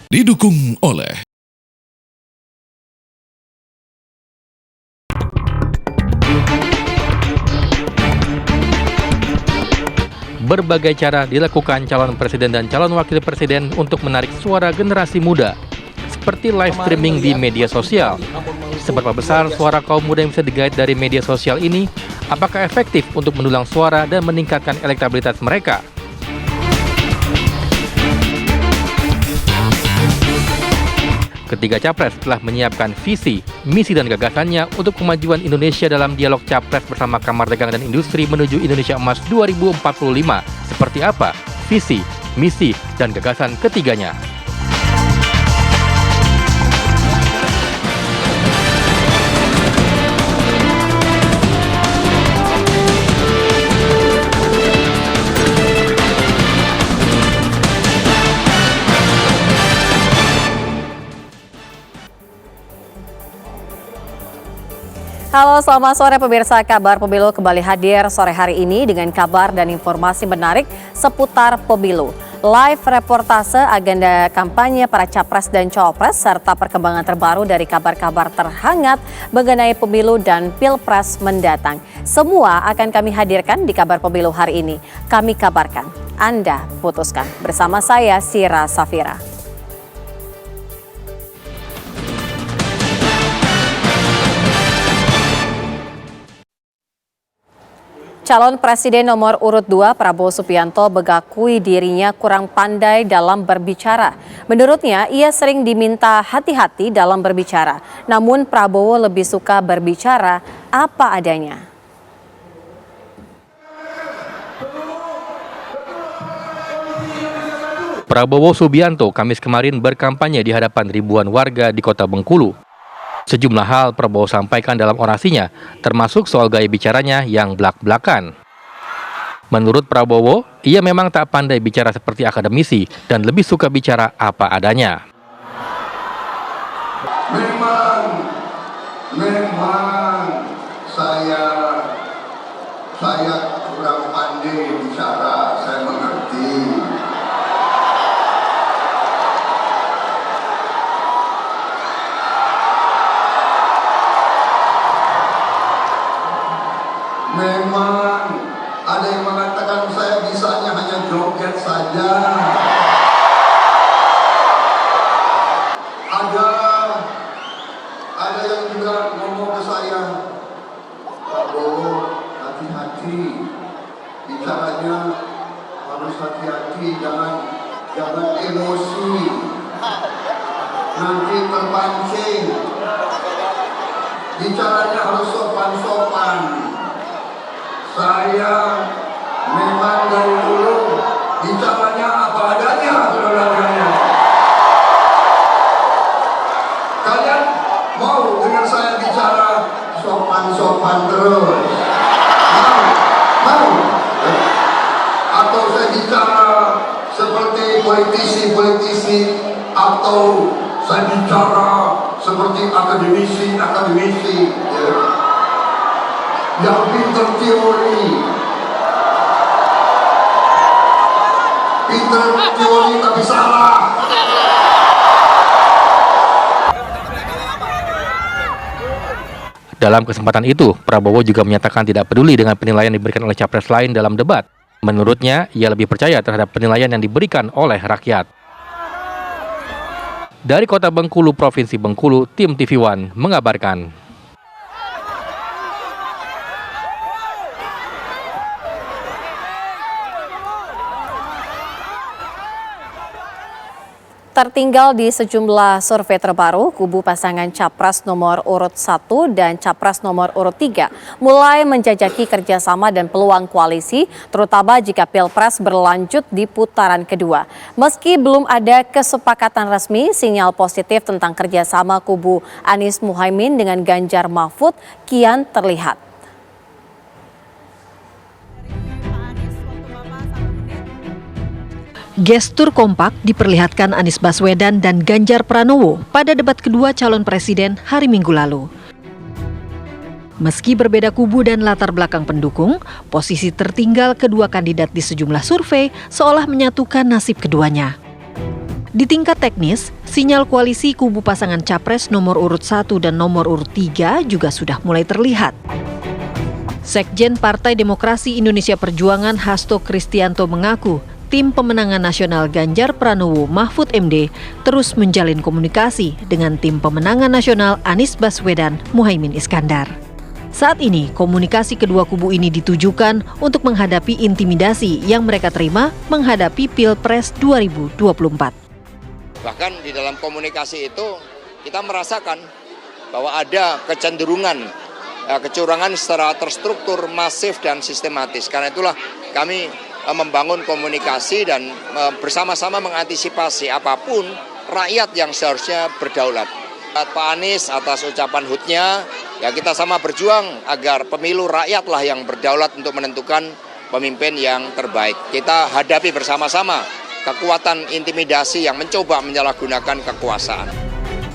Didukung oleh berbagai cara dilakukan calon presiden dan calon wakil presiden untuk menarik suara generasi muda, seperti live streaming di media sosial. Seberapa besar suara kaum muda yang bisa digait dari media sosial ini? Apakah efektif untuk mendulang suara dan meningkatkan elektabilitas mereka? Ketiga capres telah menyiapkan visi, misi, dan gagasannya untuk kemajuan Indonesia dalam dialog capres bersama Kamar Dagang dan Industri menuju Indonesia Emas 2045. Seperti apa visi, misi, dan gagasan ketiganya? Halo, selamat sore pemirsa. Kabar Pemilu kembali hadir sore hari ini dengan kabar dan informasi menarik seputar pemilu. Live reportase agenda kampanye para capres dan cawapres serta perkembangan terbaru dari kabar-kabar terhangat mengenai pemilu dan pilpres mendatang. Semua akan kami hadirkan di Kabar Pemilu hari ini. Kami kabarkan, Anda putuskan. Bersama saya, Sira Safira. Calon Presiden nomor urut 2 Prabowo Subianto mengakui dirinya kurang pandai dalam berbicara. Menurutnya, ia sering diminta hati-hati dalam berbicara. Namun Prabowo lebih suka berbicara apa adanya. Prabowo Subianto Kamis kemarin berkampanye di hadapan ribuan warga di Kota Bengkulu. Sejumlah hal Prabowo sampaikan dalam orasinya, termasuk soal gaya bicaranya yang blak-blakan. Menurut Prabowo, ia memang tak pandai bicara seperti akademisi dan lebih suka bicara apa adanya. Memang saya kurang pandai bicara, saya mengerti. Memang ada yang mengatakan saya bisanya hanya joget saja. Ada yang juga ngomong ke saya, Prabowo, hati-hati, bicaranya harus hati-hati, jangan emosi, nanti terpancing. Bicaranya harus sopan-sopan. Saya memang dari dulu bicaranya apa adanya, saudara-saudara. Kalian mau dengar saya bicara sopan-sopan terus? Mau? Atau saya bicara seperti politisi-politisi, atau saya bicara seperti akademisi, ya, yang pinter teori tapi salah. Dalam kesempatan itu, Prabowo juga menyatakan tidak peduli dengan penilaian yang diberikan oleh capres lain dalam debat. Menurutnya, ia lebih percaya terhadap penilaian yang diberikan oleh rakyat. Dari Kota Bengkulu, Provinsi Bengkulu, tim TV One mengabarkan. Tertinggal di sejumlah survei terbaru, kubu pasangan Capres nomor urut 1 dan Capres nomor urut 3 mulai menjajaki kerjasama dan peluang koalisi, terutama jika Pilpres berlanjut di putaran kedua. Meski belum ada kesepakatan resmi, sinyal positif tentang kerjasama kubu Anies Muhaimin dengan Ganjar Mahfud kian terlihat. Gestur kompak diperlihatkan Anies Baswedan dan Ganjar Pranowo pada debat kedua calon presiden hari Minggu lalu. Meski berbeda kubu dan latar belakang pendukung, posisi tertinggal kedua kandidat di sejumlah survei seolah menyatukan nasib keduanya. Di tingkat teknis, sinyal koalisi kubu pasangan Capres nomor urut 1 dan nomor urut 3 juga sudah mulai terlihat. Sekjen Partai Demokrasi Indonesia Perjuangan Hasto Kristianto mengaku tim pemenangan nasional Ganjar Pranowo Mahfud MD terus menjalin komunikasi dengan tim pemenangan nasional Anies Baswedan Muhaimin Iskandar. Saat ini, komunikasi kedua kubu ini ditujukan untuk menghadapi intimidasi yang mereka terima menghadapi Pilpres 2024. Bahkan di dalam komunikasi itu kita merasakan bahwa ada kecenderungan kecurangan secara terstruktur, masif, dan sistematis. Karena itulah kami membangun komunikasi dan bersama-sama mengantisipasi apapun rakyat yang seharusnya berdaulat. Pak Anies atas ucapan hutnya, ya kita sama berjuang agar pemilu rakyatlah yang berdaulat untuk menentukan pemimpin yang terbaik. Kita hadapi bersama-sama kekuatan intimidasi yang mencoba menyalahgunakan kekuasaan.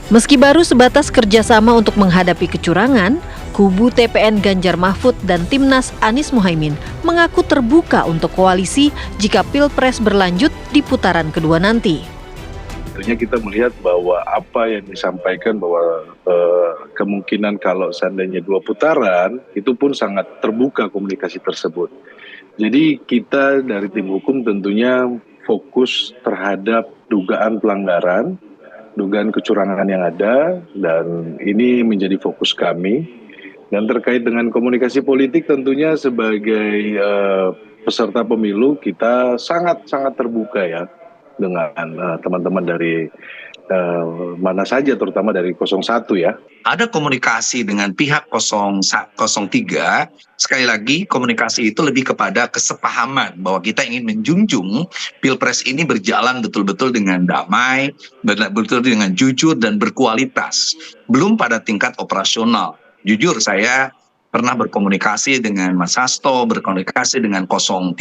Meski baru sebatas kerjasama untuk menghadapi kecurangan, kubu TPN Ganjar Mahfud dan Timnas Anies Muhaimin mengaku terbuka untuk koalisi jika Pilpres berlanjut di putaran kedua nanti. Tentunya kita melihat bahwa apa yang disampaikan bahwa kemungkinan kalau seandainya 2 putaran itu pun sangat terbuka komunikasi tersebut. Jadi kita dari tim hukum tentunya fokus terhadap dugaan pelanggaran, dugaan kecurangan yang ada, dan ini menjadi fokus kami. Dan terkait dengan komunikasi politik tentunya sebagai peserta pemilu kita sangat terbuka ya dengan teman-teman dari mana saja, terutama dari 01 ya. Ada komunikasi dengan pihak 03, sekali lagi komunikasi itu lebih kepada kesepahaman bahwa kita ingin menjunjung Pilpres ini berjalan betul-betul dengan damai, betul-betul dengan jujur dan berkualitas. Belum pada tingkat operasional. Jujur saya pernah berkomunikasi dengan Mas Hasto, berkomunikasi dengan 03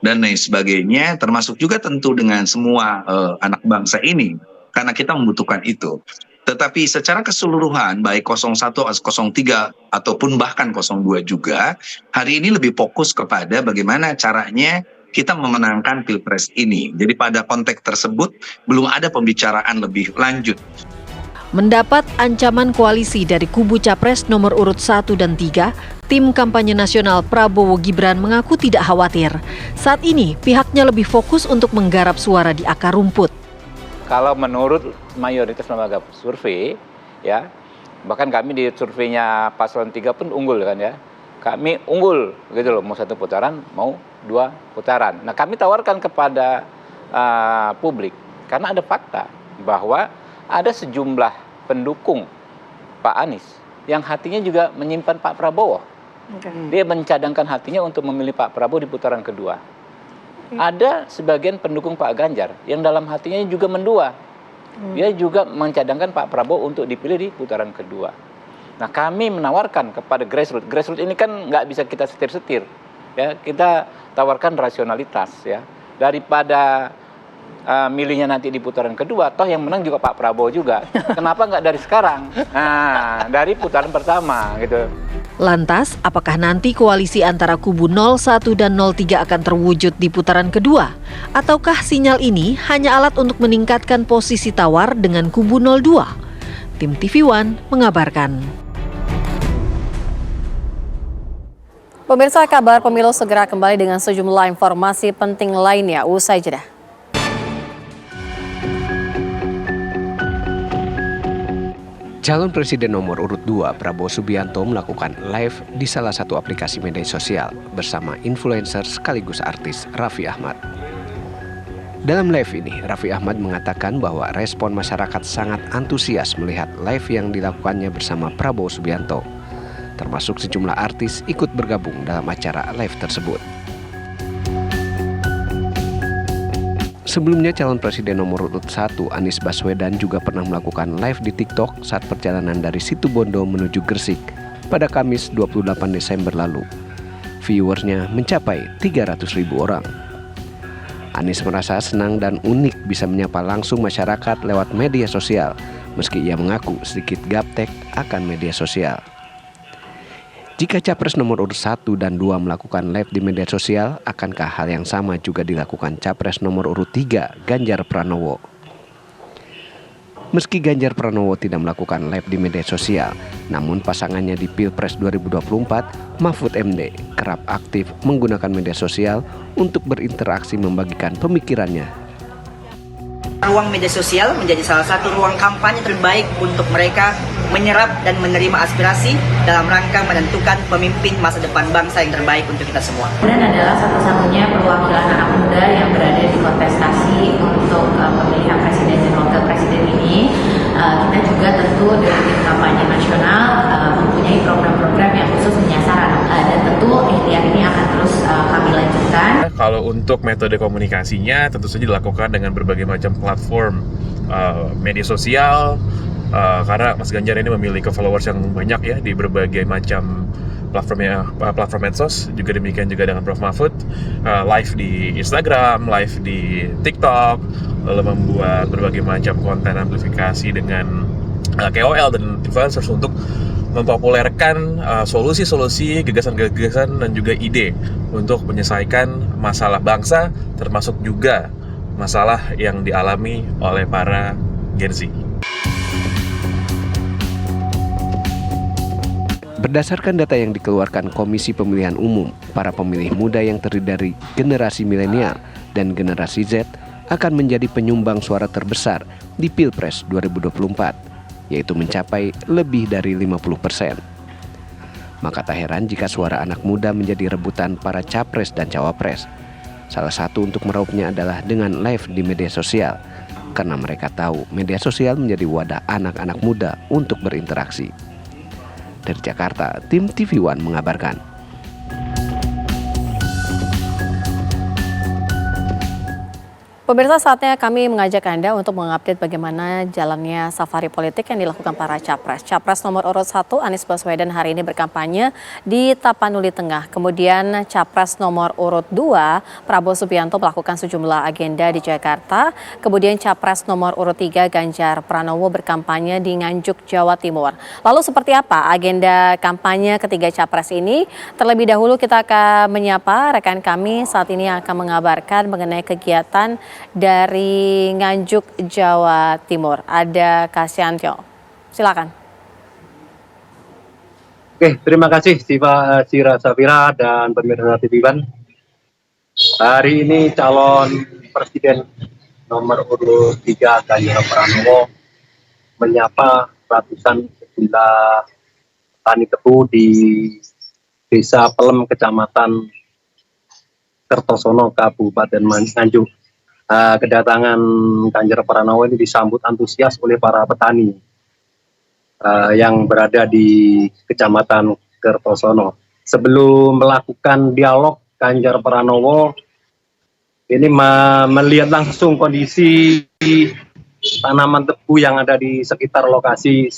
dan lain sebagainya, termasuk juga tentu dengan semua anak bangsa ini, karena kita membutuhkan itu. Tetapi secara keseluruhan, baik 01, 03, ataupun bahkan 02 juga, hari ini lebih fokus kepada bagaimana caranya kita memenangkan Pilpres ini. Jadi pada konteks tersebut, belum ada pembicaraan lebih lanjut. Mendapat ancaman koalisi dari kubu Capres nomor urut 1 dan 3, tim kampanye nasional Prabowo Gibran mengaku tidak khawatir. Saat ini, pihaknya lebih fokus untuk menggarap suara di akar rumput. Kalau menurut mayoritas lembaga survei, ya, bahkan kami di surveinya paslon 3 pun unggul kan ya. Kami unggul gitu loh, mau 1 putaran, mau 2 putaran. Nah, kami tawarkan kepada publik karena ada fakta bahwa ada sejumlah pendukung Pak Anies yang hatinya juga menyimpan Pak Prabowo. Dia mencadangkan hatinya untuk memilih Pak Prabowo di putaran kedua. Ada sebagian pendukung Pak Ganjar yang dalam hatinya juga mendua. Dia juga mencadangkan Pak Prabowo untuk dipilih di putaran kedua. Nah, kami menawarkan kepada grassroots. Grassroots ini kan nggak bisa kita setir-setir. Ya, kita tawarkan rasionalitas ya. Daripada milihnya nanti di putaran kedua, toh yang menang juga Pak Prabowo juga. Kenapa nggak dari sekarang? Nah, dari putaran pertama gitu. Lantas, apakah nanti koalisi antara kubu 01 dan 03 akan terwujud di putaran kedua? Ataukah sinyal ini hanya alat untuk meningkatkan posisi tawar dengan kubu 02? Tim TV One mengabarkan. Pemirsa, kabar pemilu segera kembali dengan sejumlah informasi penting lainnya usai jeda. Calon Presiden nomor urut 2 Prabowo Subianto melakukan live di salah satu aplikasi media sosial bersama influencer sekaligus artis Raffi Ahmad. Dalam live ini, Raffi Ahmad mengatakan bahwa respon masyarakat sangat antusias melihat live yang dilakukannya bersama Prabowo Subianto. Termasuk sejumlah artis ikut bergabung dalam acara live tersebut. Sebelumnya, calon presiden nomor urut 1 Anies Baswedan juga pernah melakukan live di TikTok saat perjalanan dari Situbondo menuju Gresik pada Kamis 28 Desember lalu. Viewersnya mencapai 300.000 orang. Anies merasa senang dan unik bisa menyapa langsung masyarakat lewat media sosial, meski ia mengaku sedikit gaptek akan media sosial. Jika Capres nomor urut 1 dan 2 melakukan live di media sosial, akankah hal yang sama juga dilakukan Capres nomor urut 3 Ganjar Pranowo? Meski Ganjar Pranowo tidak melakukan live di media sosial, namun pasangannya di Pilpres 2024, Mahfud MD, kerap aktif menggunakan media sosial untuk berinteraksi membagikan pemikirannya. Ruang media sosial menjadi salah satu ruang kampanye terbaik untuk mereka menyerap dan menerima aspirasi dalam rangka menentukan pemimpin masa depan bangsa yang terbaik untuk kita semua. Dan adalah satu-satunya perwakilan anak muda yang berada di kontestasi untuk pemilihan presiden dan wakil presiden ini. Kita juga tentu dari tim kampanye nasional mempunyai program-program yang khusus menyasar anak, dan tentu ikhtiar ini akan terus kami lanjutkan. Kalau untuk metode komunikasinya tentu saja dilakukan dengan berbagai macam platform media sosial, karena Mas Ganjar ini memiliki followers yang banyak ya di berbagai macam platform medsos. Juga demikian juga dengan Prof Mahfud, live di Instagram, live di TikTok, lalu membuat berbagai macam konten amplifikasi dengan KOL dan influencers untuk mempopulerkan solusi-solusi, gagasan-gagasan dan juga ide untuk menyelesaikan masalah bangsa, termasuk juga masalah yang dialami oleh para Gen Z. Berdasarkan data yang dikeluarkan Komisi Pemilihan Umum, para pemilih muda yang terdiri dari generasi milenial dan generasi Z akan menjadi penyumbang suara terbesar di Pilpres 2024, yaitu mencapai lebih dari 50%. Maka tak heran jika suara anak muda menjadi rebutan para capres dan cawapres. Salah satu untuk merauapnya adalah dengan live di media sosial, karena mereka tahu media sosial menjadi wadah anak-anak muda untuk berinteraksi. Dari Jakarta, tim TV One mengabarkan. Pemirsa, saatnya kami mengajak Anda untuk mengupdate bagaimana jalannya safari politik yang dilakukan para capres. Capres nomor urut 1 Anies Baswedan hari ini berkampanye di Tapanuli Tengah. Kemudian Capres nomor urut 2 Prabowo Subianto melakukan sejumlah agenda di Jakarta. Kemudian Capres nomor urut 3 Ganjar Pranowo berkampanye di Nganjuk, Jawa Timur. Lalu seperti apa agenda kampanye ketiga capres ini? Terlebih dahulu kita akan menyapa rekan kami saat ini yang akan mengabarkan mengenai kegiatan dari Nganjuk, Jawa Timur. Ada Kasyanto. Silakan. Oke, terima kasih Sira Safira dan pemirsa TV One. Hari ini calon presiden nomor urut 3 Ganjar Pranowo menyapa ratusan sejumlah petani tebu di Desa Pelem, Kecamatan Kertosono, Kabupaten Nganjuk. Kedatangan Ganjar Pranowo ini disambut antusias oleh para petani yang berada di Kecamatan Kertosono. Sebelum melakukan dialog, Ganjar Pranowo ini melihat langsung kondisi tanaman tebu yang ada di sekitar lokasi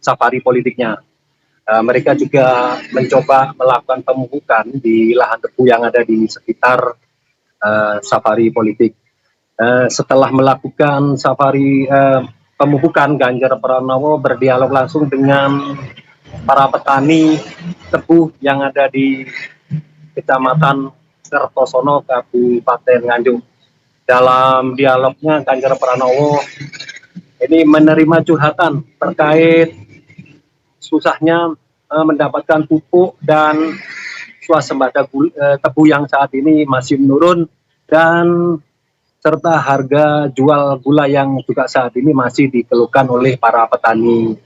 safari politiknya. Mereka juga mencoba melakukan pemupukan di lahan tebu yang ada di sekitar safari politik. Setelah melakukan safari pemupukan, Ganjar Pranowo berdialog langsung dengan para petani tebu yang ada di Kecamatan Kertosono, Kabupaten Nganjuk. Dalam dialognya, Ganjar Pranowo ini menerima curhatan terkait susahnya mendapatkan pupuk dan swasembada tebu yang saat ini masih menurun, dan serta harga jual gula yang juga saat ini masih dikeluhkan oleh para petani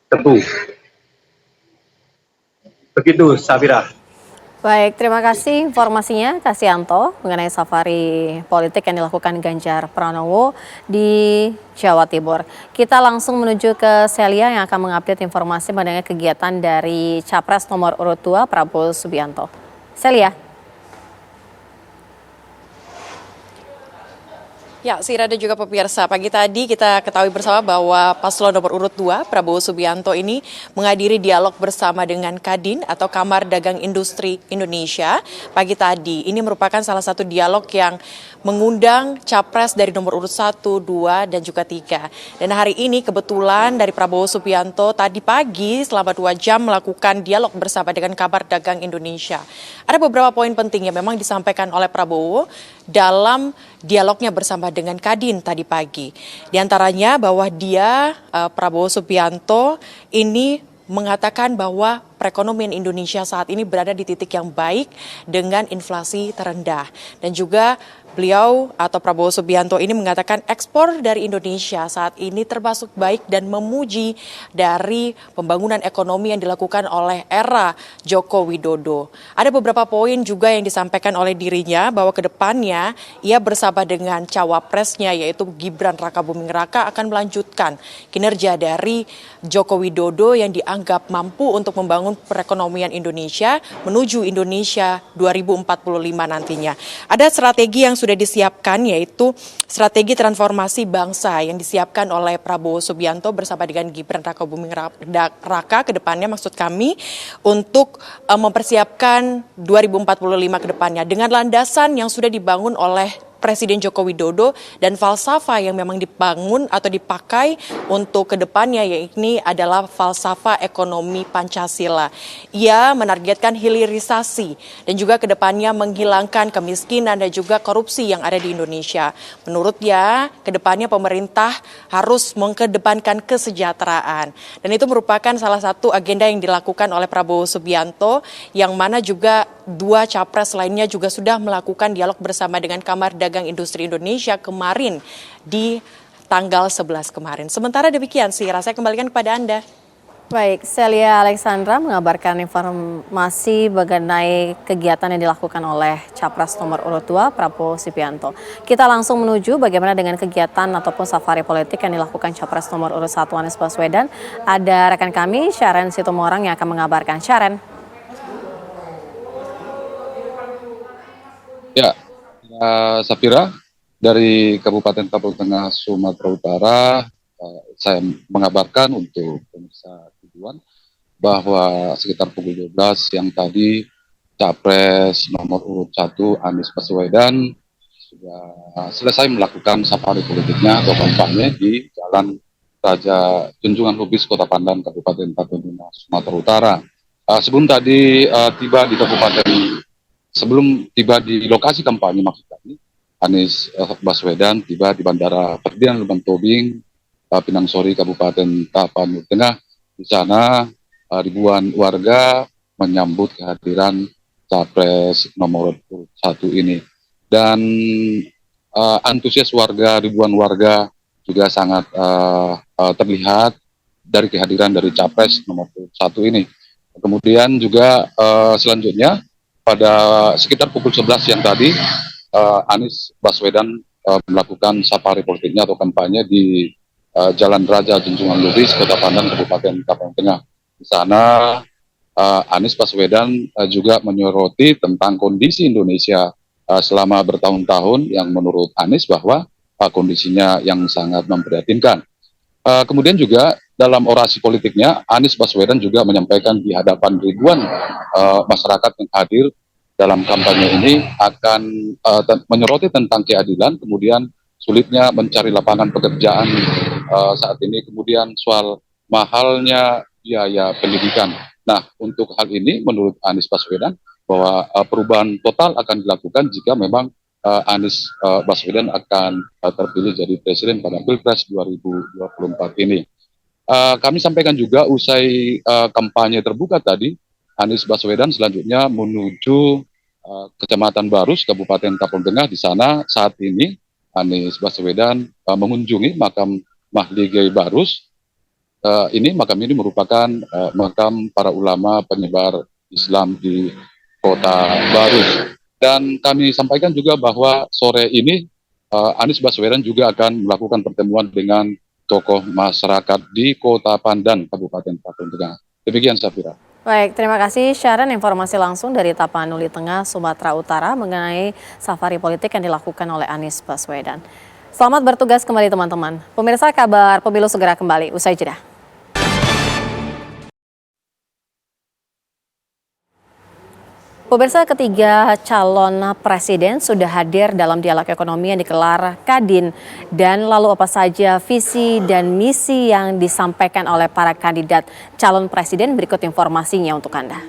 tebu. Begitu, Safira. Baik, terima kasih informasinya Kasyanto mengenai safari politik yang dilakukan Ganjar Pranowo di Jawa Timur. Kita langsung menuju ke Celia yang akan mengupdate informasi mengenai kegiatan dari Capres nomor urut 2 Prabowo Subianto. Celia. Ya, Sira dan juga pemirsa, pagi tadi kita ketahui bersama bahwa paslon nomor urut 2 Prabowo Subianto ini menghadiri dialog bersama dengan Kadin atau Kamar Dagang Industri Indonesia pagi tadi. Ini merupakan salah satu dialog yang mengundang capres dari nomor urut 1, 2, dan juga 3. Dan hari ini kebetulan dari Prabowo Subianto tadi pagi selama 2 jam melakukan dialog bersama dengan Kamar Dagang Indonesia. Ada beberapa poin penting yang memang disampaikan oleh Prabowo dalam dialognya bersama dengan Kadin tadi pagi. Di antaranya bahwa dia, Prabowo Subianto, ini mengatakan bahwa perekonomian Indonesia saat ini berada di titik yang baik dengan inflasi terendah. Dan juga beliau atau Prabowo Subianto ini mengatakan ekspor dari Indonesia saat ini termasuk baik dan memuji dari pembangunan ekonomi yang dilakukan oleh era Joko Widodo. Ada beberapa poin juga yang disampaikan oleh dirinya bahwa ke depannya ia bersama dengan cawapresnya yaitu Gibran Rakabuming Raka akan melanjutkan kinerja dari Joko Widodo yang dianggap mampu untuk membangun perekonomian Indonesia menuju Indonesia 2045 nantinya. Ada strategi yang sudah disiapkan yaitu strategi transformasi bangsa yang disiapkan oleh Prabowo Subianto bersama dengan Gibran Rakabuming Raka ke depannya, maksud kami untuk mempersiapkan 2045 ke depannya dengan landasan yang sudah dibangun oleh Presiden Joko Widodo dan falsafah yang memang dibangun atau dipakai untuk kedepannya, yakni adalah falsafah ekonomi Pancasila. Ia menargetkan hilirisasi dan juga kedepannya menghilangkan kemiskinan dan juga korupsi yang ada di Indonesia. Menurutnya, kedepannya pemerintah harus mengedepankan kesejahteraan. Dan itu merupakan salah satu agenda yang dilakukan oleh Prabowo Subianto, yang mana juga dua capres lainnya juga sudah melakukan dialog bersama dengan Kamar Dagang Industri Indonesia kemarin di tanggal 11 kemarin. Sementara demikian sih, saya kembalikan kepada Anda. Baik, Celia Alexandra mengabarkan informasi mengenai kegiatan yang dilakukan oleh Capres nomor urut 2 Prabowo Subianto. Kita langsung menuju bagaimana dengan kegiatan ataupun safari politik yang dilakukan Capres nomor urut 1 Anies Baswedan. Ada rekan kami, Sharon Situmorang, yang akan mengabarkan. Sharon. Ya, Safira, dari Kabupaten Papua Tengah, Sumatera Utara, saya mengabarkan untuk pemirsa tujuan bahwa sekitar pukul 12 yang tadi Capres nomor urut 1 Anies Baswedan sudah selesai melakukan safari politiknya atau kampanye di Jalan Raja Junjungan Lubis, Kota Pandan, Kabupaten Papua Tengah, Sumatera Utara. Sebelum tiba di lokasi kampanye, maksud kami, Anies Baswedan tiba di Bandara Ferdinand Lumban Tobing, Pinang Sori, Kabupaten Tapanuli Tengah. Di sana ribuan warga menyambut kehadiran Capres nomor 1 ini. Dan antusias warga, ribuan warga juga sangat terlihat dari kehadiran dari Capres nomor 1 ini. Kemudian juga selanjutnya, pada sekitar pukul 11 yang tadi, Anies Baswedan melakukan safari politiknya atau kampanye di Jalan Raja Junjungan Lubis, Kota Pandan, Kabupaten Papua Tengah. Di sana Anies Baswedan juga menyoroti tentang kondisi Indonesia selama bertahun-tahun yang menurut Anies bahwa kondisinya yang sangat memprihatinkan. Kemudian juga dalam orasi politiknya, Anies Baswedan juga menyampaikan di hadapan ribuan masyarakat yang hadir dalam kampanye ini akan menyoroti tentang keadilan, kemudian sulitnya mencari lapangan pekerjaan saat ini, kemudian soal mahalnya biaya pendidikan. Nah, untuk hal ini menurut Anies Baswedan bahwa perubahan total akan dilakukan jika memang Anies Baswedan akan terpilih jadi presiden pada Pilpres 2024 ini. Kami sampaikan juga usai kampanye terbuka tadi, Anies Baswedan selanjutnya menuju Kecamatan Barus, Kabupaten Papua Tengah. Di sana saat ini Anies Baswedan mengunjungi makam Mahdi Gai Barus. Makam ini merupakan makam para ulama penyebar Islam di Kota Barus. Dan kami sampaikan juga bahwa sore ini Anies Baswedan juga akan melakukan pertemuan dengan tokoh masyarakat di Kota Pandan, Kabupaten Papua Tengah. Demikian, Safira. Baik, terima kasih Sharon, informasi langsung dari Tapanuli Tengah, Sumatera Utara mengenai safari politik yang dilakukan oleh Anies Baswedan. Selamat bertugas kembali teman-teman. Pemirsa, kabar pemilu segera kembali usai jeda. Pemirsa, ketiga calon presiden sudah hadir dalam dialog ekonomi yang dikelar Kadin. Dan lalu apa saja visi dan misi yang disampaikan oleh para kandidat calon presiden? Berikut informasinya untuk Anda.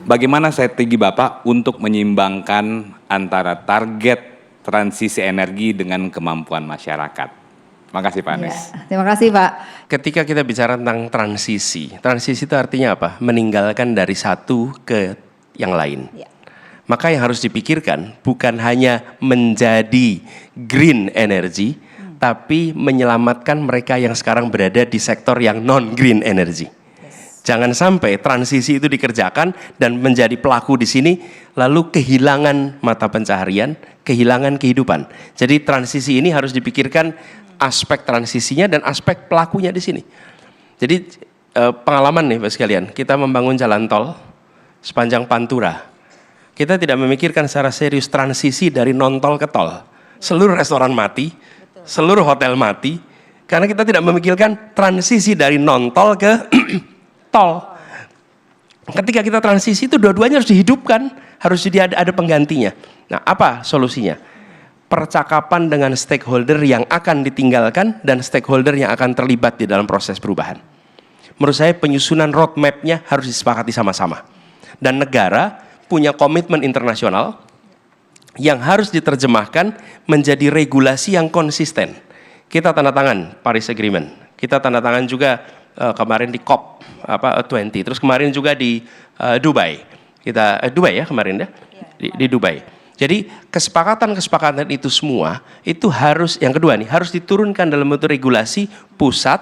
Bagaimana strategi Bapak untuk menyeimbangkan antara target transisi energi dengan kemampuan masyarakat. Terima kasih Pak Anies. Ya, terima kasih Pak. Ketika kita bicara tentang transisi itu artinya apa? Meninggalkan dari satu ke yang lain. Ya. Maka yang harus dipikirkan bukan hanya menjadi green energy, tapi menyelamatkan mereka yang sekarang berada di sektor yang non-green energy. Jangan sampai transisi itu dikerjakan dan menjadi pelaku di sini, lalu kehilangan mata pencaharian, kehilangan kehidupan. Jadi transisi ini harus dipikirkan aspek transisinya dan aspek pelakunya di sini. Jadi pengalaman nih Pak sekalian, kita membangun jalan tol sepanjang Pantura. Kita tidak memikirkan secara serius transisi dari non-tol ke tol. Seluruh restoran mati, seluruh hotel mati, karena kita tidak memikirkan transisi dari non-tol ke tol. Ketika kita transisi itu dua-duanya harus dihidupkan, harus ada penggantinya. Nah, apa solusinya? Percakapan dengan stakeholder yang akan ditinggalkan dan stakeholder yang akan terlibat di dalam proses perubahan. Menurut saya penyusunan roadmap-nya harus disepakati sama-sama. Dan negara punya komitmen internasional yang harus diterjemahkan menjadi regulasi yang konsisten. Kita tanda tangan Paris Agreement, kita tanda tangan juga kemarin di COP 20, terus kemarin juga di Dubai. Dubai ya kemarin ya, di Dubai. Jadi kesepakatan itu semua itu harus, yang kedua nih, harus diturunkan dalam bentuk regulasi pusat,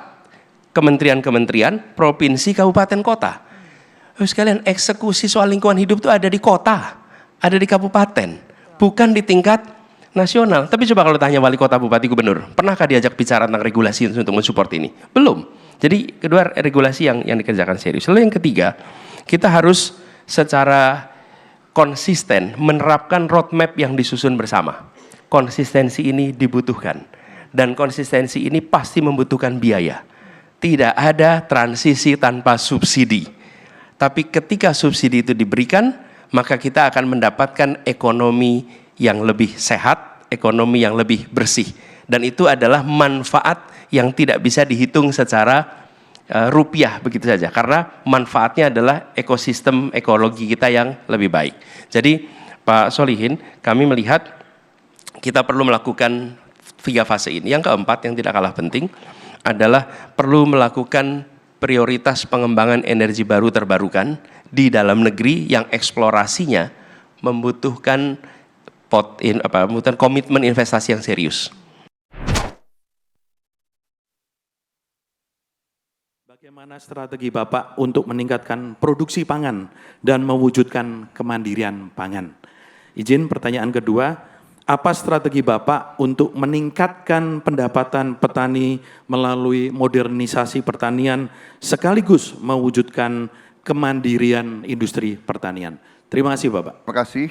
kementerian-kementerian, provinsi, kabupaten, kota. Sekalian eksekusi soal lingkungan hidup itu ada di kota, ada di kabupaten, bukan di tingkat nasional. Tapi coba kalau tanya wali kota, bupati, gubernur, pernahkah diajak bicara tentang regulasi untuk mensupport ini? Belum. Jadi kedua, regulasi yang dikerjakan serius. Lalu yang ketiga, kita harus secara konsisten menerapkan roadmap yang disusun bersama. Konsistensi ini dibutuhkan. Dan konsistensi ini pasti membutuhkan biaya. Tidak ada transisi tanpa subsidi. Tapi ketika subsidi itu diberikan, maka kita akan mendapatkan ekonomi yang lebih sehat, ekonomi yang lebih bersih. Dan itu adalah manfaat yang tidak bisa dihitung secara rupiah begitu saja, karena manfaatnya adalah ekosistem ekologi kita yang lebih baik. Jadi Pak Solihin, kami melihat kita perlu melakukan 3 fase ini. Yang keempat yang tidak kalah penting adalah perlu melakukan prioritas pengembangan energi baru terbarukan di dalam negeri yang eksplorasinya membutuhkan komitmen investasi yang serius. Bagaimana strategi Bapak untuk meningkatkan produksi pangan dan mewujudkan kemandirian pangan? Izin pertanyaan kedua, apa strategi Bapak untuk meningkatkan pendapatan petani melalui modernisasi pertanian sekaligus mewujudkan kemandirian industri pertanian? Terima kasih Bapak. Terima kasih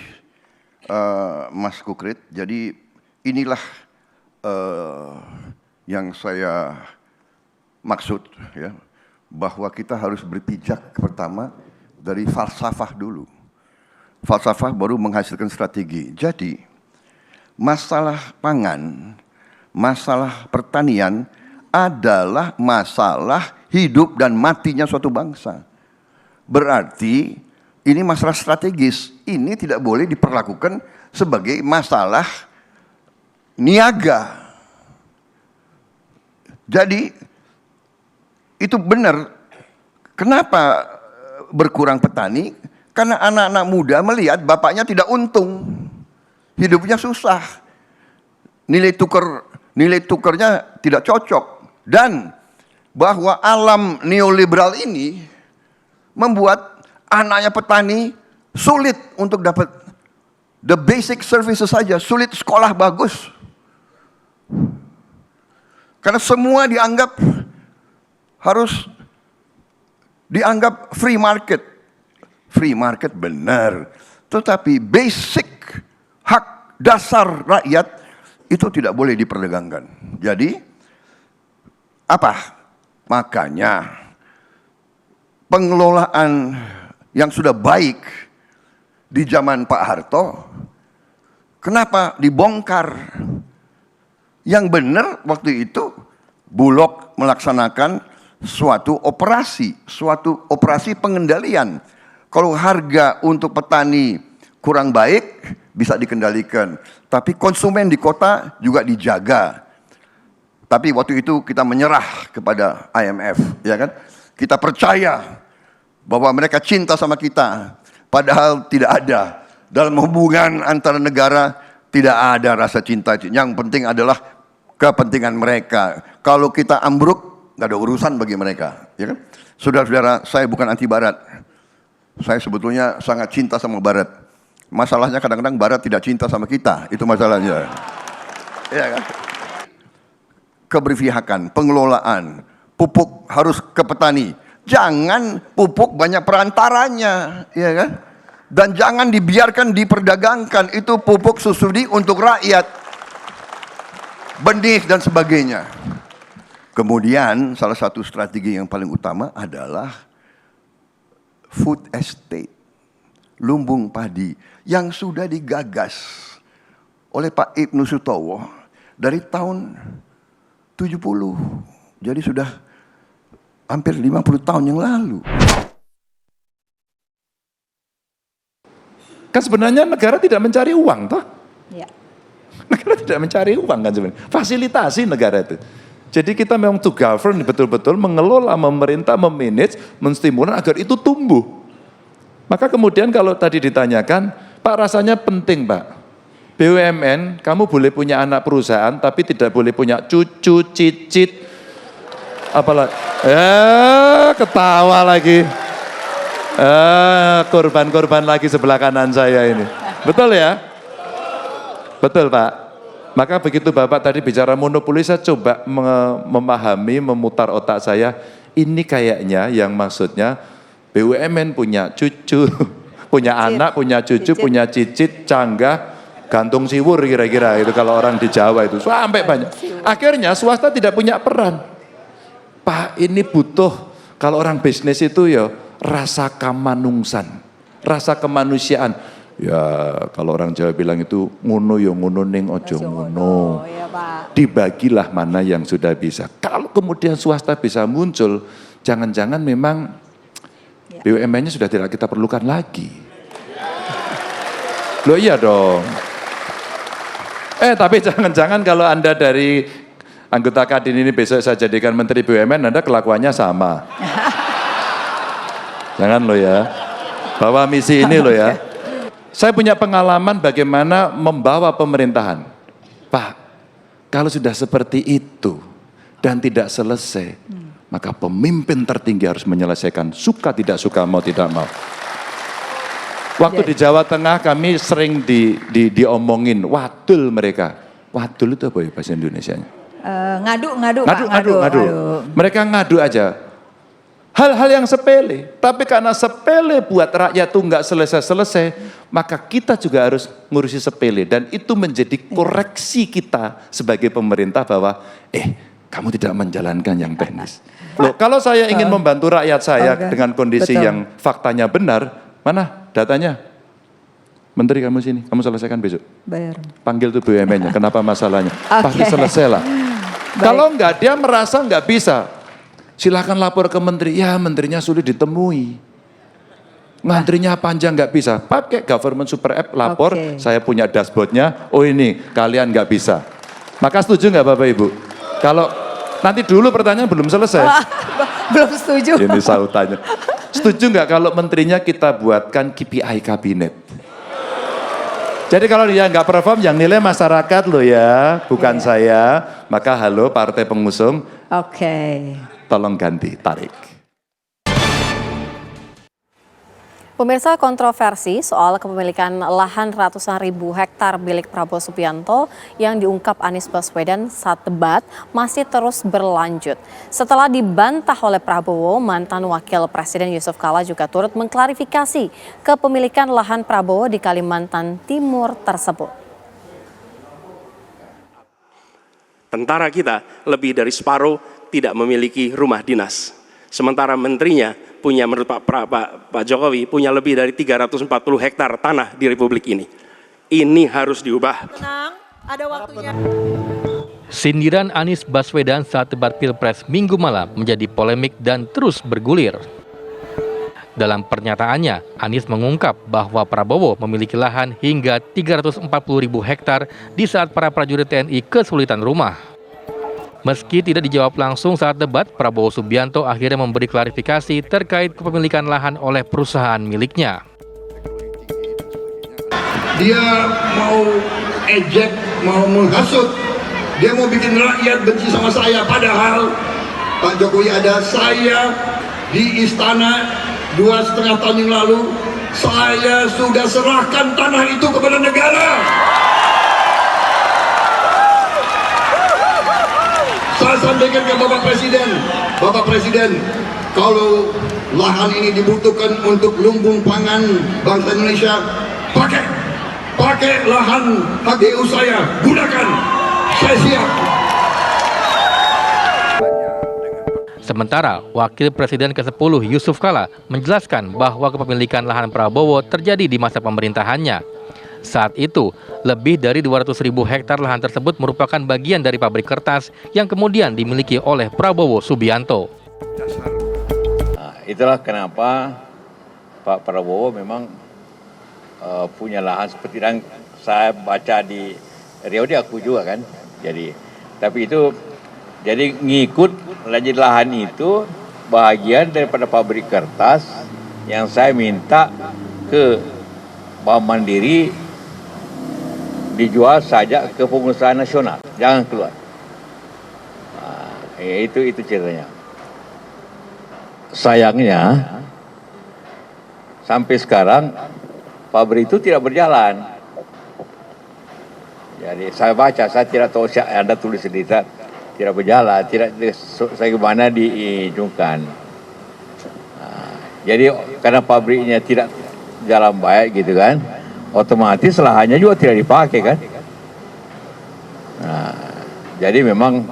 Mas Kukrit. Jadi inilah yang saya maksud ya, bahwa kita harus berpijak pertama dari falsafah dulu. Falsafah baru menghasilkan strategi. Jadi masalah pangan, masalah pertanian adalah masalah hidup dan matinya suatu bangsa. Berarti ini masalah strategis. Ini tidak boleh diperlakukan sebagai masalah niaga. Jadi itu benar. Kenapa berkurang petani? Karena anak-anak muda melihat bapaknya tidak untung. Hidupnya susah. Nilai tukarnya tidak cocok. Dan bahwa alam neoliberal ini membuat anaknya petani sulit untuk dapat the basic services saja, sulit sekolah bagus. Karena semua harus dianggap free market. Free market benar, tetapi basic hak dasar rakyat itu tidak boleh diperdagangkan. Jadi apa? Makanya pengelolaan yang sudah baik di zaman Pak Harto, kenapa dibongkar? Yang benar waktu itu Bulog melaksanakan suatu operasi pengendalian. Kalau harga untuk petani kurang baik, bisa dikendalikan. Tapi konsumen di kota juga dijaga. Tapi waktu itu kita menyerah kepada IMF, ya kan? Kita percaya bahwa mereka cinta sama kita, padahal tidak ada. Dalam hubungan antara negara tidak ada rasa cinta. Yang penting adalah kepentingan mereka. Kalau kita ambruk, nggak ada urusan bagi mereka, ya kan? Saudara-saudara, saya bukan anti Barat. Saya sebetulnya sangat cinta sama Barat. Masalahnya kadang-kadang Barat tidak cinta sama kita, itu masalahnya. Ya kan? Keberpihakan, pengelolaan, pupuk harus ke petani. Jangan pupuk banyak perantaranya, ya kan? Dan jangan dibiarkan diperdagangkan, itu pupuk subsidi untuk rakyat. Benih dan sebagainya. Kemudian salah satu strategi yang paling utama adalah food estate, lumbung padi yang sudah digagas oleh Pak Ibnu Sutowo dari tahun 70. Jadi sudah hampir 50 tahun yang lalu. Kan sebenarnya negara tidak mencari uang, toh? Ya. Negara tidak mencari uang kan sebenarnya. Fasilitasi negara itu. Jadi kita memang to govern, betul-betul mengelola, memerintah, memanage, menstimulan agar itu tumbuh. Maka kemudian kalau tadi ditanyakan, Pak rasanya penting Pak. BUMN, kamu boleh punya anak perusahaan, tapi tidak boleh punya cucu, cicit, apalagi, ketawa lagi. Korban-korban lagi sebelah kanan saya ini. Betul ya? Betul Pak. Maka begitu Bapak tadi bicara monopoli, saya coba memahami, memutar otak saya, ini kayaknya yang maksudnya BUMN punya cucu, punya anak, punya cucu, punya cicit, canggah, gantung siwur kira-kira itu kalau orang di Jawa itu, sampai banyak. Akhirnya swasta tidak punya peran. Pak ini butuh, kalau orang bisnis itu ya rasa kamanungsan, rasa kemanusiaan. Ya kalau orang Jawa bilang itu ngono ya ngono ning ojo ngono. Ya, Pak. Dibagilah mana yang sudah bisa. Kalau kemudian swasta bisa muncul, jangan-jangan memang BUMN-nya sudah tidak kita perlukan lagi. Loh iya dong. Tapi jangan-jangan kalau Anda dari anggota Kadin ini besok saya jadikan Menteri BUMN, Anda kelakuannya sama. Jangan lo ya. Bawa misi ini lo ya. Saya punya pengalaman bagaimana membawa pemerintahan. Pak, kalau sudah seperti itu dan tidak selesai, maka pemimpin tertinggi harus menyelesaikan, suka tidak suka, mau tidak mau. Waktu di Jawa Tengah kami sering diomongin wadul mereka. Wadul itu apa ya bahasa Indonesianya? Ngadu. Mereka ngadu aja. Hal-hal yang sepele, tapi karena sepele buat rakyat itu nggak selesai-selesai, maka kita juga harus ngurusi sepele. Dan itu menjadi koreksi kita sebagai pemerintah bahwa, kamu tidak menjalankan yang teknis. Loh, kalau saya ingin membantu rakyat saya dengan kondisi yang faktanya benar, mana datanya? Menteri kamu sini, kamu selesaikan besok. Bayar. Panggil tuh BUMN-nya, kenapa masalahnya? Pasti selesai lah. Kalau enggak, dia merasa enggak bisa. Silahkan lapor ke menteri, ya menterinya sulit ditemui. Ngantrinya panjang nggak bisa. Pakai government super app, lapor, saya punya dashboardnya, oh ini kalian nggak bisa. Maka setuju nggak Bapak Ibu? Kalau nanti dulu pertanyaan belum selesai. Belum setuju. Ini sautannya. Setuju nggak kalau menterinya kita buatkan KPI kabinet? Jadi kalau dia nggak perform, yang nilai masyarakat loh ya, bukan saya. Maka halo partai pengusung. Tolong ganti, tarik. Pemirsa, kontroversi soal kepemilikan lahan ratusan ribu hektar milik Prabowo Subianto yang diungkap Anies Baswedan saat debat masih terus berlanjut. Setelah dibantah oleh Prabowo, mantan Wakil Presiden Yusuf Kala juga turut mengklarifikasi kepemilikan lahan Prabowo di Kalimantan Timur tersebut. Tentara kita lebih dari separuh tidak memiliki rumah dinas. Sementara menterinya punya, menurut Pak Jokowi, punya lebih dari 340 hektar tanah di Republik ini. Ini harus diubah. Tenang, ada waktunya. Sindiran Anies Baswedan saat debat Pilpres Minggu malam menjadi polemik dan terus bergulir. Dalam pernyataannya, Anies mengungkap bahwa Prabowo memiliki lahan hingga 340.000 hektar di saat para prajurit TNI kesulitan rumah. Meski tidak dijawab langsung saat debat, Prabowo Subianto akhirnya memberi klarifikasi terkait kepemilikan lahan oleh perusahaan miliknya. Dia mau ejek, mau menghasut, dia mau bikin rakyat benci sama saya, padahal Pak Jokowi ada saya di istana 2,5 tahun yang lalu, saya sudah serahkan tanah itu kepada negara. Saya sampaikan ke Bapak Presiden, kalau lahan ini dibutuhkan untuk lumbung pangan bangsa Indonesia, pakai lahan HGU saya, gunakan, saya siap. Sementara, Wakil Presiden ke-10 Yusuf Kala menjelaskan bahwa kepemilikan lahan Prabowo terjadi di masa pemerintahannya. Saat itu, lebih dari 200.000 hektar lahan tersebut merupakan bagian dari pabrik kertas yang kemudian dimiliki oleh Prabowo Subianto. Nah, itulah kenapa Pak Prabowo memang punya lahan seperti yang saya baca di Riau, aku juga kan. Tapi itu jadi ngikut lahan itu bagian daripada pabrik kertas yang saya minta ke Bank Mandiri dijual saja ke pengusaha nasional, jangan keluar. Nah, itu ceritanya. Sayangnya sampai sekarang pabrik itu tidak berjalan. Jadi saya baca, saya tidak tahu Anda tulis di tidak berjalan, tidak bagaimana diijungkan. Nah, jadi karena pabriknya tidak jalan baik gitu kan, otomatis lahannya juga tidak dipakai kan. Nah, jadi memang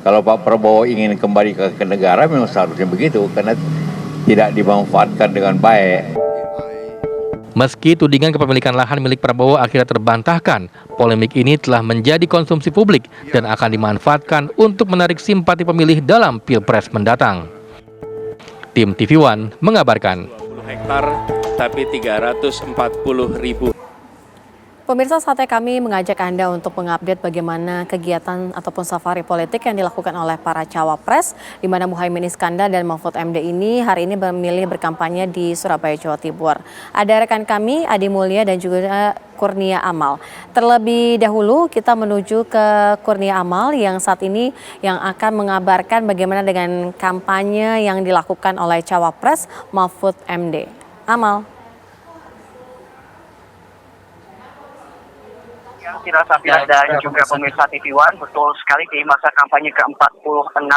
kalau Pak Prabowo ingin kembali ke negara memang seharusnya begitu, karena tidak dimanfaatkan dengan baik. Meski tudingan kepemilikan lahan milik Prabowo akhirnya terbantahkan, polemik ini telah menjadi konsumsi publik dan akan dimanfaatkan untuk menarik simpati pemilih dalam Pilpres mendatang. Tim TV One mengabarkan. 20 hektar tapi 340.000. Pemirsa, saatnya kami mengajak Anda untuk mengupdate bagaimana kegiatan ataupun safari politik yang dilakukan oleh para cawapres, di mana Muhaimin Iskandar dan Mahfud MD ini hari ini memilih berkampanye di Surabaya, Jawa Timur. Ada rekan kami, Adi Mulya dan juga Kurnia Amal. Terlebih dahulu kita menuju ke Kurnia Amal yang saat ini yang akan mengabarkan bagaimana dengan kampanye yang dilakukan oleh cawapres Mahfud MD. Amal. Safira dan juga pemirsa TV One, betul sekali di masa kampanye ke-46,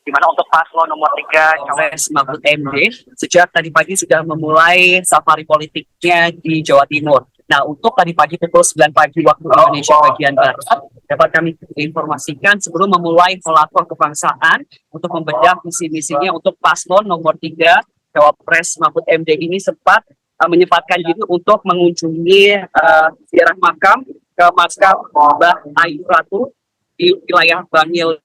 di mana untuk paslon nomor 3 Cawapres Mahfud MD sejak tadi pagi sudah memulai safari politiknya di Jawa Timur. Nah, untuk tadi pagi pukul 9 pagi waktu Indonesia bagian Barat, dapat kami informasikan sebelum memulai kolaktor kebangsaan untuk membedah visi-misinya untuk paslon nomor 3 Cawapres Mahfud MD ini sempat menyempatkan diri untuk mengunjungi ziarah makam ke makam Mbah Ayu Ratu di wilayah Bangil,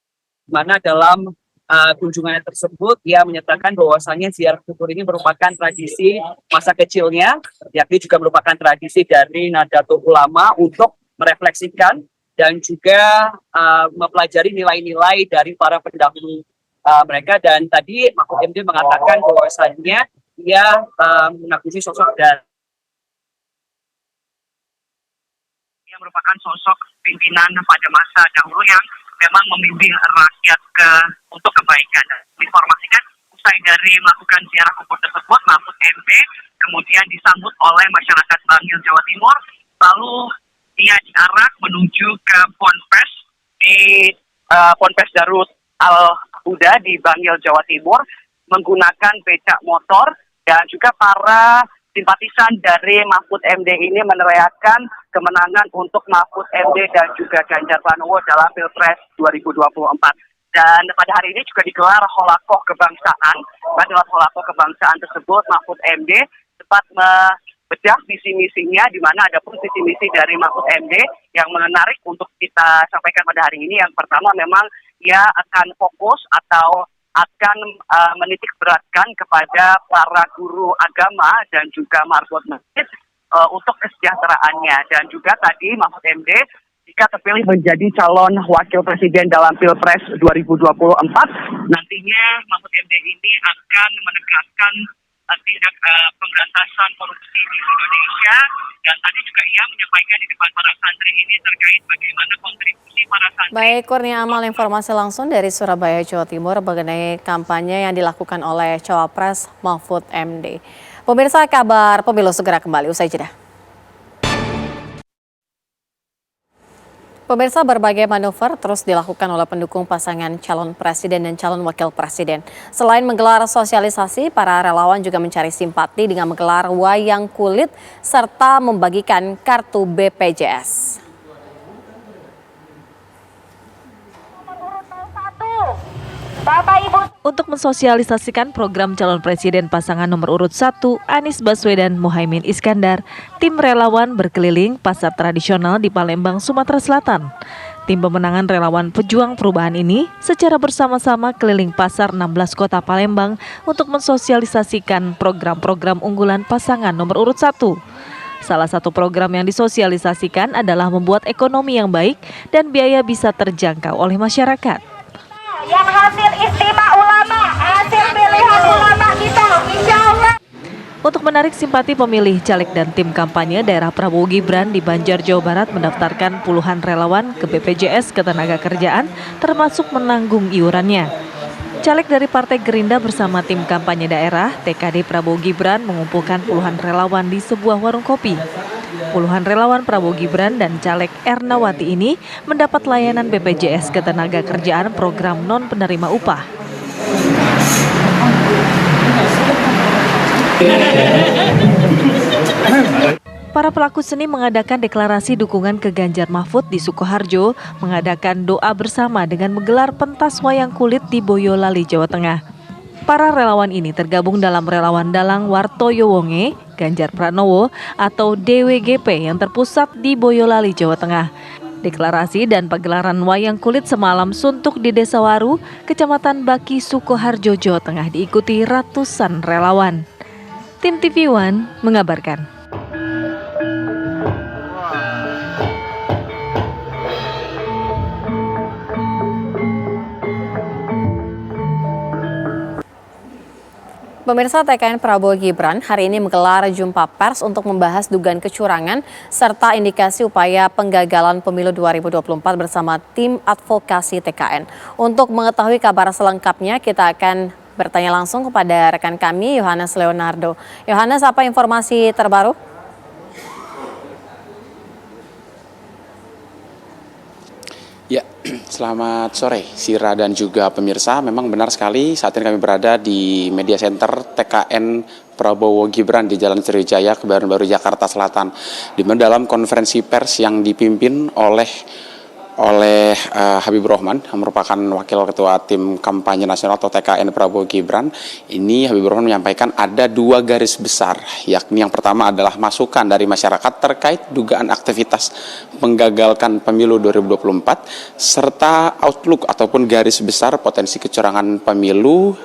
mana dalam kunjungannya tersebut ia menyatakan bahwasannya ziarah kubur ini merupakan tradisi masa kecilnya, yakni juga merupakan tradisi dari Nahdlatul Ulama untuk merefleksikan dan juga mempelajari nilai-nilai dari para pendahulu mereka. Dan tadi Mahfud MD mengatakan bahwasannya ia mengagumi sosok dan merupakan sosok pimpinan pada masa dahulu yang memang membimbing rakyat untuk kebaikan. Diinformasikan usai dari melakukan ziarah kubur tersebut, Mahfud MD kemudian disambut oleh masyarakat Bangil, Jawa Timur, lalu dia diarak menuju ke Ponpes di Ponpes Darut Al-Huda di Bangil, Jawa Timur, menggunakan becak motor, dan juga para simpatisan dari Mahfud MD ini meneriakan kemenangan untuk Mahfud MD dan juga Ganjar Pranowo dalam Pilpres 2024. Dan pada hari ini juga digelar holakoh kebangsaan. Pada holakoh kebangsaan tersebut, Mahfud MD sempat membedah visi-misinya, di mana ada pun visi-misi dari Mahfud MD yang menarik untuk kita sampaikan pada hari ini. Yang pertama, memang ia akan fokus atau akan menitik beratkan kepada para guru agama dan juga marbot masjid untuk kesejahteraannya. Dan juga tadi Mahfud MD jika terpilih menjadi calon wakil presiden dalam Pilpres 2024, nantinya Mahfud MD ini akan menegaskan tindak pemberantasan korupsi di Indonesia. Dan tadi juga ia menyampaikan di depan para santri ini terkait bagaimana kontribusi para santri. Baik, Kurnia Amal, informasi langsung dari Surabaya, Jawa Timur mengenai kampanye yang dilakukan oleh Cawapres Mahfud MD. Pemirsa, kabar pemilu segera kembali usai jeda. Pemirsa, berbagai manuver terus dilakukan oleh pendukung pasangan calon presiden dan calon wakil presiden. Selain menggelar sosialisasi, para relawan juga mencari simpati dengan menggelar wayang kulit serta membagikan kartu BPJS. Untuk mensosialisasikan program calon presiden pasangan nomor urut 1 Anies Baswedan Muhaimin Iskandar, tim relawan berkeliling pasar tradisional di Palembang, Sumatera Selatan. Tim pemenangan relawan Pejuang Perubahan ini secara bersama-sama keliling pasar 16 kota Palembang untuk mensosialisasikan program-program unggulan pasangan nomor urut 1. Salah satu program yang disosialisasikan adalah membuat ekonomi yang baik dan biaya bisa terjangkau oleh masyarakat. Yang hasil istimewa ulama, hasil pilihan ulama kita, insya Allah. Untuk menarik simpati pemilih, caleg dan tim kampanye daerah Prabowo Gibran di Banjar, Jawa Barat mendaftarkan puluhan relawan ke BPJS Ketenagakerjaan, termasuk menanggung iurannya. Caleg dari Partai Gerindra bersama tim kampanye daerah TKD Prabowo Gibran mengumpulkan puluhan relawan di sebuah warung kopi. Puluhan relawan Prabowo Gibran dan caleg Ernawati ini mendapat layanan BPJS Ketenagakerjaan program non penerima upah. Para pelaku seni mengadakan deklarasi dukungan ke Ganjar Mahfud di Sukoharjo, mengadakan doa bersama dengan menggelar pentas wayang kulit di Boyolali, Jawa Tengah. Para relawan ini tergabung dalam Relawan Dalang Wartoyo Wonge, Ganjar Pranowo atau DWGP yang terpusat di Boyolali, Jawa Tengah. Deklarasi dan pagelaran wayang kulit semalam suntuk di Desa Waru, Kecamatan Baki, Sukoharjo, Jawa Tengah diikuti ratusan relawan. Tim TV One mengabarkan. Pemirsa, TKN Prabowo Gibran hari ini menggelar jumpa pers untuk membahas dugaan kecurangan serta indikasi upaya penggagalan pemilu 2024 bersama tim advokasi TKN. Untuk mengetahui kabar selengkapnya, kita akan bertanya langsung kepada rekan kami, Yohanes Leonardo. Yohanes, apa informasi terbaru? Ya, selamat sore Sira dan juga pemirsa. Memang benar sekali saat ini kami berada di Media Center TKN Prabowo Gibran di Jalan Sriwijaya, Kebayoran Baru, Jakarta Selatan. Di mana dalam konferensi pers yang dipimpin oleh Habibur Rahman, yang merupakan wakil ketua tim kampanye nasional atau TKN Prabowo Gibran, ini Habibur Rahman menyampaikan ada dua garis besar, yakni yang pertama adalah masukan dari masyarakat terkait dugaan aktivitas menggagalkan pemilu 2024, serta outlook ataupun garis besar potensi kecurangan pemilu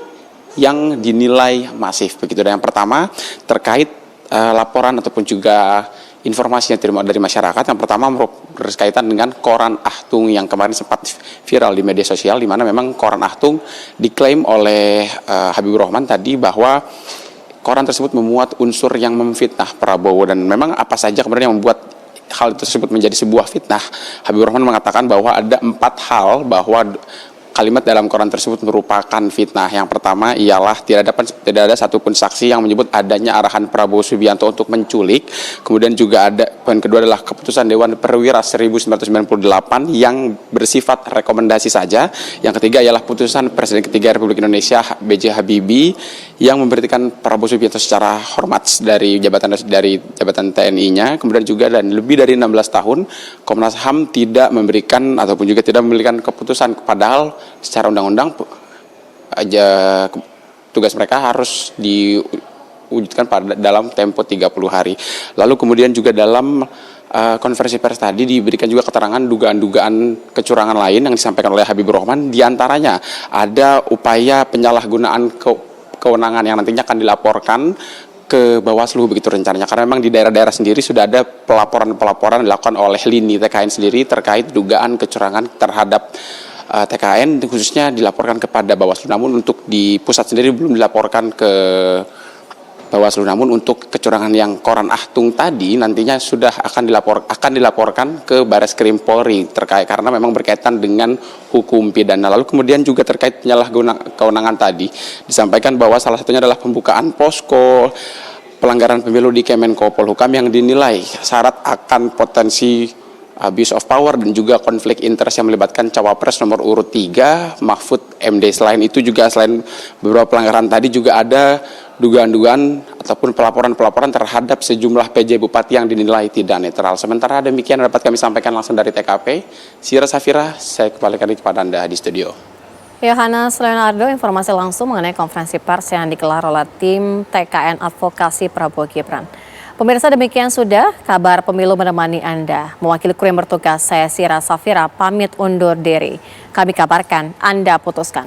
yang dinilai masif. Begitu. Dan yang pertama terkait laporan ataupun juga informasi yang diterima dari masyarakat. Yang pertama berkaitan dengan koran Ahtung yang kemarin sempat viral di media sosial, di mana memang koran Ahtung diklaim oleh Habibur Rahman tadi bahwa koran tersebut memuat unsur yang memfitnah Prabowo. Dan memang apa saja kemudian yang membuat hal tersebut menjadi sebuah fitnah. Habibur Rahman mengatakan bahwa ada 4 hal bahwa kalimat dalam koran tersebut merupakan fitnah. Yang pertama ialah tidak ada satupun saksi yang menyebut adanya arahan Prabowo Subianto untuk menculik. Kemudian juga ada poin kedua adalah keputusan Dewan Perwira 1998 yang bersifat rekomendasi saja. Yang ketiga ialah putusan Presiden ketiga Republik Indonesia B.J. Habibie yang memberhentikan Prabowo Subianto secara hormat dari jabatan TNI-nya. Kemudian juga dan lebih dari 16 tahun Komnas HAM tidak memberikan ataupun juga tidak memberikan keputusan, padahal secara undang-undang tugas mereka harus wujudkan dalam tempo 30 hari. Lalu kemudian juga dalam konferensi pers tadi diberikan juga keterangan dugaan-dugaan kecurangan lain yang disampaikan oleh Habibur Rahman, diantaranya ada upaya penyalahgunaan kewenangan yang nantinya akan dilaporkan ke Bawaslu begitu rencananya, karena memang di daerah-daerah sendiri sudah ada pelaporan-pelaporan dilakukan oleh lini TKN sendiri terkait dugaan kecurangan terhadap TKN, khususnya dilaporkan kepada Bawaslu, namun untuk di pusat sendiri belum dilaporkan ke Bawaslu. Namun untuk kecurangan yang Koran Ahtung tadi nantinya sudah akan dilaporkan ke Bareskrim Polri terkait karena memang berkaitan dengan hukum pidana. Lalu kemudian juga terkait penyalahgunaan kewenangan tadi disampaikan bahwa salah satunya adalah pembukaan posko pelanggaran pemilu di Kemenko Polhukam yang dinilai syarat akan potensi abuse of power dan juga konflik interest yang melibatkan cawapres nomor urut 3 Mahfud MD. Selain itu juga selain beberapa pelanggaran tadi juga ada dugaan-dugaan ataupun pelaporan-pelaporan terhadap sejumlah PJ Bupati yang dinilai tidak netral. Sementara demikian dapat kami sampaikan langsung dari TKP. Sira Safira, saya kembalikan kepada Anda di studio. Yohanes Leonardo, informasi langsung mengenai konferensi pers yang digelar oleh tim TKN Advokasi Prabowo Gibran. Pemirsa, demikian sudah kabar pemilu menemani Anda. Mewakili kru yang bertugas, saya Sira Safira pamit undur diri. Kami kabarkan, Anda putuskan.